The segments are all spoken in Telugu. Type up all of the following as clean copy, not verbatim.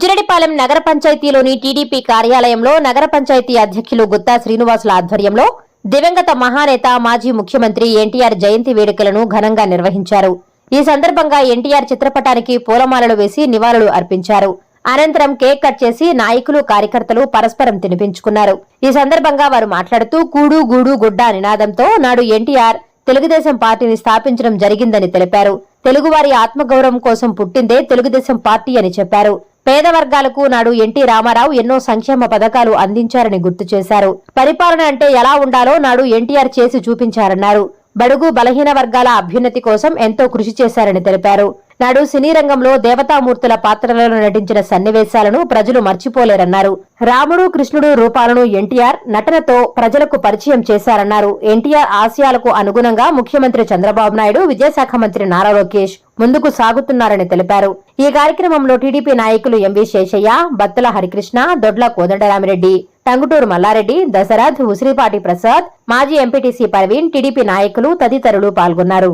బుచ్చిరెడ్డిపాలెం నగర పంచాయతీలోని టీడీపీ కార్యాలయంలో నగర పంచాయతీ అధ్యక్షులు గుత్తా శ్రీనివాసుల ఆధ్వర్యంలో దివంగత మహానేత మాజీ ముఖ్యమంత్రి ఎన్టీఆర్ జయంతి వేడుకలను ఘనంగా నిర్వహించారు. ఈ సందర్భంగా ఎన్టీఆర్ చిత్రపటానికి పూలమాలలు వేసి నివాళులు అర్పించారు. అనంతరం కేక్ కట్ చేసి నాయకులు కార్యకర్తలు పరస్పరం తినిపించుకున్నారు. ఈ సందర్భంగా వారు మాట్లాడుతూ కూడు గూడు గుడ్డ నినాదంతో నాడు ఎన్టీఆర్ తెలుగుదేశం పార్టీని స్థాపించడం జరిగిందని తెలిపారు. తెలుగువారి ఆత్మగౌరవం కోసం పుట్టిందే తెలుగుదేశం పార్టీ అని చెప్పారు. పేద వర్గాలకు నాడు ఎన్టీ రామారావు ఎన్నో సంక్షేమ పథకాలు అందించారని గుర్తు చేశారు. పరిపాలన అంటే ఎలా ఉండాలో నాడు ఎన్టీఆర్ చేసి చూపించారన్నారు. బడుగు బలహీన వర్గాల అభ్యున్నతి కోసం ఎంతో కృషి చేశారని తెలిపారు. నాడు సినీ రంగంలో దేవతామూర్తుల పాత్రలలో నటించిన సన్నివేశాలను ప్రజలు మర్చిపోలేరన్నారు. రాముడు కృష్ణుడు రూపాలను ఎన్టీఆర్ నటనతో ప్రజలకు పరిచయం చేశారన్నారు. ఎన్టీఆర్ ఆశయాలకు అనుగుణంగా ముఖ్యమంత్రి చంద్రబాబు నాయుడు, విద్యాశాఖ మంత్రి నారా లోకేష్ ముందుకు సాగుతున్నారని తెలిపారు. ఈ కార్యక్రమంలో టీడీపీ నాయకులు ఎంవి శేషయ్య, బత్తల హరికృష్ణ, దొడ్ల కోదండరామిరెడ్డి, టంగుటూరు మల్లారెడ్డి, దశరథ్, ఉసిరిపాటి ప్రసాద్, మాజీ ఎంపీటీసీ పర్వీన్, టీడీపీ నాయకులు తదితరులు పాల్గొన్నారు.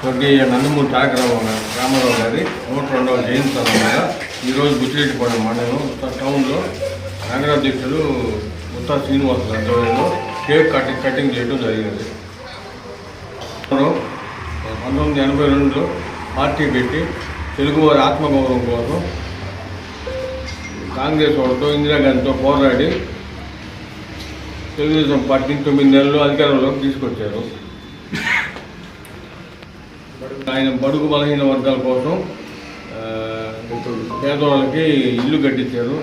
స్వర్గీయ నందమూరి తారక రామారావు గారి 102వ జయంతి సందర్భంగా ఈరోజు బుచ్చిరెడ్డిపాలెం మండలం టౌన్లో నగరాధ్యక్షులు గుత్తా శ్రీనివాసుల ఆధ్వర్యంలో కేక్ కటింగ్ చేయడం జరిగింది. 1982లో పార్టీ పెట్టి తెలుగువారి ఆత్మగౌరవం కోసం కాంగ్రెస్ వాళ్ళతో ఇందిరాగాంధీతో పోరాడి తెలుగుదేశం పార్టీని 9 నెలలు అధికారంలోకి తీసుకొచ్చారు. ఆయన బడుగు బలహీన వర్గాల కోసం పేదవాళ్ళకి ఇల్లు కట్టించారు.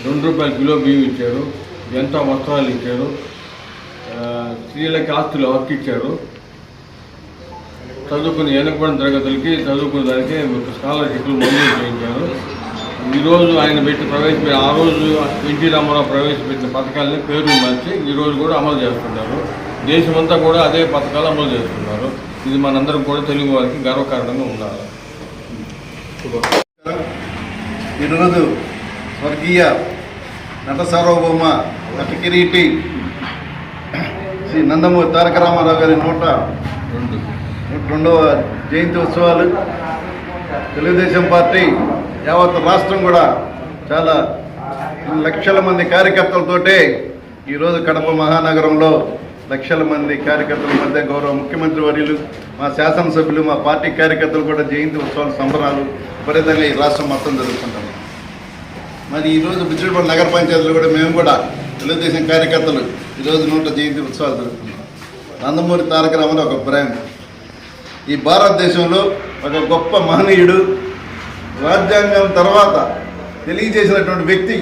₹2 కిలో బియ్యం ఇచ్చారు. జనతా వస్త్రాలు ఇచ్చారు. స్త్రీలకి ఆస్తులు హక్కిచ్చారు. చదువుకుని వెనకబడిన తరగతులకి చదువుకునే దానికి స్కాలర్షిప్లు మంజూరు చేయించారు. ఈరోజు ఆయన ఆ రోజు ఎన్టీ రామారావు ప్రవేశపెట్టిన పథకాలని పేరు మార్చి ఈరోజు కూడా అమలు చేస్తున్నారు. దేశమంతా కూడా అదే పథకాలు అమలు చేస్తున్నారు. ఇది మనందరం కూడా తెలుగు వారికి గర్వకారణంగా ఉండాలి. ఈరోజు స్వర్గీయ నట సార్వభౌమ నటకిరీటి శ్రీ నందమూరి తారక రామారావు గారి 102వ జయంతి ఉత్సవాలు తెలుగుదేశం పార్టీ యావత్ రాష్ట్రం కూడా చాలా లక్షల మంది కార్యకర్తలతోటే ఈరోజు కడప మహానగరంలో లక్షల మంది కార్యకర్తల మధ్య గౌరవ ముఖ్యమంత్రి వర్యులు, మా శాసనసభ్యులు, మా పార్టీ కార్యకర్తలు కూడా జయంతి ఉత్సవాల సంబరాలు విపరీతంగా ఈ రాష్ట్రం మొత్తం జరుగుతుంటాం. మరి ఈరోజు బుచ్చిరెడ్డిపాలెం నగర పంచాయతీలో కూడా మేము కూడా తెలుగుదేశం కార్యకర్తలు ఈరోజు 100 జయంతి ఉత్సవాలు జరుగుతున్నాం. నందమూరి తారక రామారావు ఒక బ్రాండ్. ఈ భారతదేశంలో ఒక గొప్ప మహనీయుడు, రాజ్యాంగం తర్వాత తెలియజేసినటువంటి వ్యక్తి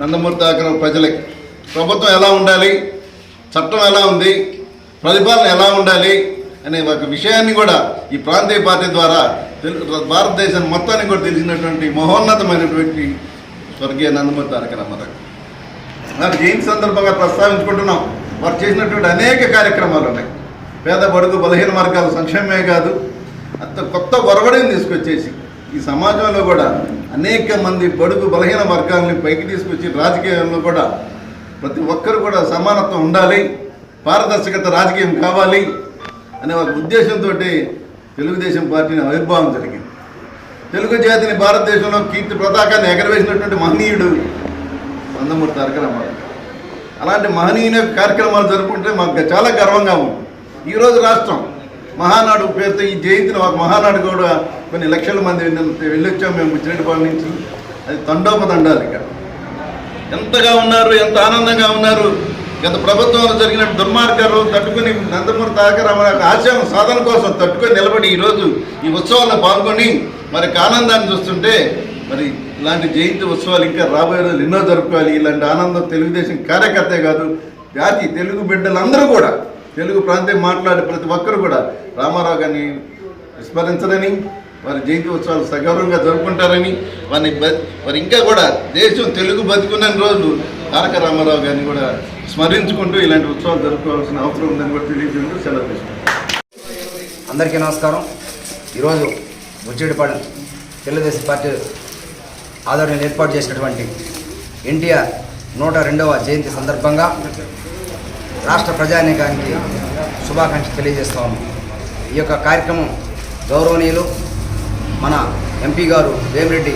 నందమూరి తారక రావు. ప్రజలకి ప్రభుత్వం ఎలా ఉండాలి, చట్టం ఎలా ఉంది, పరిపాలన ఎలా ఉండాలి అనే ఒక విషయాన్ని కూడా ఈ ప్రాంతీయ పార్టీ ద్వారా భారతదేశం మొత్తానికి కూడా తెలిసినటువంటి మహోన్నతమైనటువంటి స్వర్గీయ నందమూరి తారక రామారావు. నాకు జయంతి సందర్భంగా ప్రస్తావించుకుంటున్నాం. వారు చేసినటువంటి అనేక కార్యక్రమాలు ఉన్నాయి. పేద బడుగు బలహీన వర్గాల సంక్షేమమే కాదు, అంత కొత్త ఒరవడిని తీసుకొచ్చేసి ఈ సమాజంలో కూడా అనేక మంది బడుగు బలహీన వర్గాలని పైకి తీసుకొచ్చి రాజకీయంలో కూడా ప్రతి ఒక్కరు కూడా సమానత్వం ఉండాలి, పారదర్శకత రాజకీయం కావాలి అనే ఒక ఉద్దేశంతో తెలుగుదేశం పార్టీని ఆవిర్భావం జరిగింది. తెలుగు జాతిని భారతదేశంలో కీర్తి పతాకాన్ని ఎగరవేసినటువంటి మహనీయుడు నందమూరి తారక రామారావు. అలాంటి మహనీయ కార్యక్రమాలు జరుపుకుంటే మాకు చాలా గర్వంగా ఉంది. ఈరోజు రాష్ట్రం మహానాడు పేరుతో ఈ జయంతిని ఒక మహానాడు కూడా కొన్ని లక్షల మంది వెళ్ళొచ్చాం మేము బుచ్చిరెడ్డిపాలెం నుంచి. అది తండోపతండాలి. ఇక్కడ ఎంతగా ఉన్నారు, ఎంత ఆనందంగా ఉన్నారు. గత ప్రభుత్వంలో జరిగిన దుర్మార్గాలు తట్టుకుని నందమూరి తారక రామారావు ఆశయం సాధన కోసం తట్టుకొని నిలబడి ఈరోజు ఈ ఉత్సవాల్లో పాల్గొని మరి ఆనందాన్ని చూస్తుంటే మరి ఇలాంటి జయంతి ఉత్సవాలు ఇంకా రాబోయే రోజులు ఎన్నో జరుపుకోవాలి. ఇలాంటి ఆనందం తెలుగుదేశం కార్యకర్తే కాదు, జాతి తెలుగు బిడ్డలందరూ కూడా, తెలుగు ప్రాంతం మాట్లాడే ప్రతి ఒక్కరు కూడా రామారావు గారిని విస్మరించదని, వారి జయంతి ఉత్సవాలు సగౌరవంగా జరుపుకుంటారని, వారి ఇంకా కూడా దేశం తెలుగు బతుకున్న రోజులు తారక రామారావు గారిని కూడా స్మరించుకుంటూ ఇలాంటి ఉత్సవాలు జరుపుకోవాల్సిన అవసరం ఉందని కూడా తెలియజేస్తూ సెలవు తీసుకుంటాం. అందరికీ నమస్కారం. ఈరోజు బుచ్చిరెడ్డిపాలెం తెలుగుదేశం పార్టీ ఆధ్వర్యంలో ఏర్పాటు చేసినటువంటి ఎన్టీఆర్ 102వ జయంతి సందర్భంగా రాష్ట్ర ప్రజానీకానికి శుభాకాంక్షలు తెలియజేస్తాము. ఈ యొక్క కార్యక్రమం గౌరవనీయులు మన ఎంపీ గారు వేమిరెడ్డి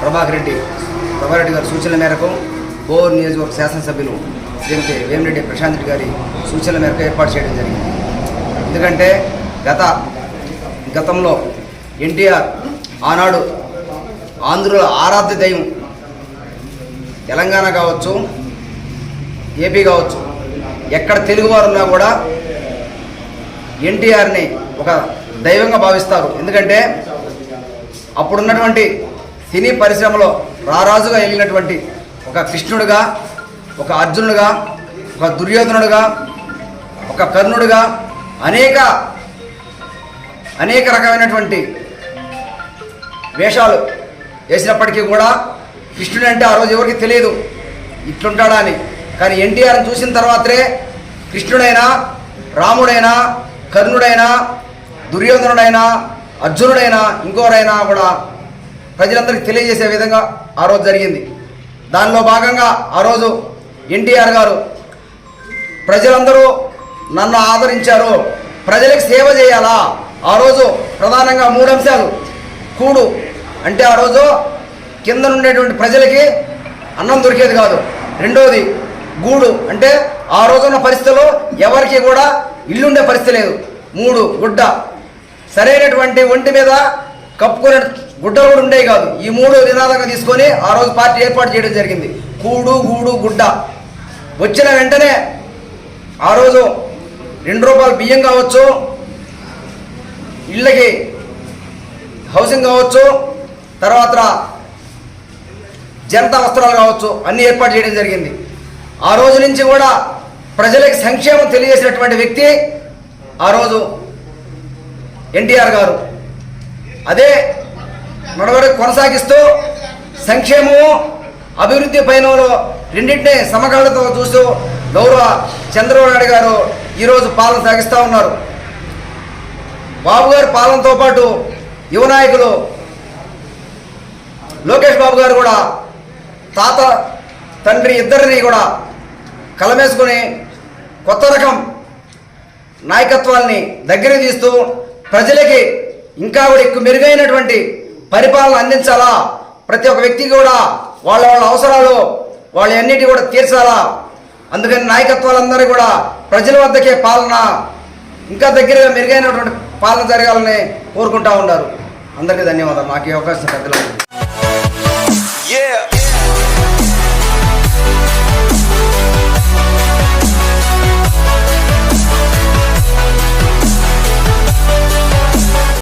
ప్రభాకర్ రెడ్డి గారి సూచనల మేరకు కోవూరు నియోజకవర్గ శాసనసభ్యులు శ్రీమతి వేమిరెడ్డి ప్రశాంత్ రెడ్డి గారి సూచనల మేరకు ఏర్పాటు చేయడం జరిగింది. ఎందుకంటే గతంలో ఎన్టీఆర్ ఆనాడు ఆంధ్రుల ఆరాధ్య దైవం, తెలంగాణ కావచ్చు, ఏపీ కావచ్చు, ఎక్కడ తెలుగువారు ఉన్నా కూడా ఎన్టీఆర్ని ఒక దైవంగా భావిస్తారు. ఎందుకంటే అప్పుడున్నటువంటి సినీ పరిశ్రమలో రారాజుగా వెళ్ళినటువంటి ఒక కృష్ణుడుగా, ఒక అర్జునుడుగా, ఒక దుర్యోధనుడుగా, ఒక కర్ణుడుగా అనేక రకమైనటువంటి వేషాలు వేసినప్పటికీ కూడా కృష్ణుడు అంటే ఆ రోజు ఎవరికి తెలియదు ఇట్లుంటాడా అని. కానీ ఎన్టీఆర్ని చూసిన తర్వాతే కృష్ణుడైనా, రాముడైనా, కర్ణుడైనా, దుర్యోధనుడైనా, అర్జునుడైనా, ఇంకోరైనా కూడా ప్రజలందరికీ తెలియజేసే విధంగా ఆ రోజు జరిగింది. దానిలో భాగంగా ఆ రోజు ఎన్టీఆర్ గారు ప్రజలందరూ నన్ను ఆదరించారు, ప్రజలకు సేవ చేయాలా. ఆ రోజు ప్రధానంగా 3 అంశాలు. కూడు అంటే ఆ రోజు కింద ఉండేటువంటి ప్రజలకి అన్నం దొరికేది కాదు. రెండోది గూడు అంటే ఆ రోజున్న పరిస్థితుల్లో ఎవరికి కూడా ఇల్లుండే పరిస్థితి లేదు. 3 గుడ్డ, సరైనటువంటి ఒంటి మీద కప్పుకునే గుడ్డలు కూడా ఉండేవి కాదు. ఈ 3 నినాదంగా తీసుకొని ఆ రోజు పార్టీ ఏర్పాటు చేయడం జరిగింది. కూడు, గూడు, గుడ్డ. వచ్చిన వెంటనే ఆ రోజు 2 రూపాయలు బియ్యం కావచ్చు, ఇళ్ళకి హౌసింగ్ కావచ్చు, తర్వాత జనతా వస్త్రాలు కావచ్చు, అన్నీ ఏర్పాటు చేయడం జరిగింది. ఆ రోజు నుంచి కూడా ప్రజలకు సంక్షేమం తెలియజేసినటువంటి వ్యక్తి ఆ రోజు ఎన్టీఆర్ గారు. అదే నడవడి కొనసాగిస్తూ సంక్షేమము, అభివృద్ధి పైన రెండింటినీ సమకాలతో చూస్తూ గౌరవ చంద్రబాబు నాయుడు గారు ఈరోజు పాలన సాగిస్తూ ఉన్నారు. బాబు గారి పాలనతో పాటు యువ నాయకులు లోకేష్ బాబు గారు కూడా తాత తండ్రి ఇద్దరిని కూడా కలమేసుకొని కొత్త రకం నాయకత్వాన్ని దగ్గరికి తీస్తూ ప్రజలకి ఇంకా కూడా ఎక్కువ మెరుగైనటువంటి పరిపాలన అందించాలా, ప్రతి ఒక్క వ్యక్తికి కూడా వాళ్ళ అవసరాలు వాళ్ళ అన్నిటి కూడా తీర్చాలా. అందుకని నాయకత్వాలందరూ కూడా ప్రజల వద్దకే పాలన ఇంకా దగ్గరగా మెరుగైనటువంటి పాలన జరగాలని కోరుకుంటా ఉన్నారు. అందరికీ ధన్యవాదాలు. నాకు ఈ అవకాశం పెద్దలు.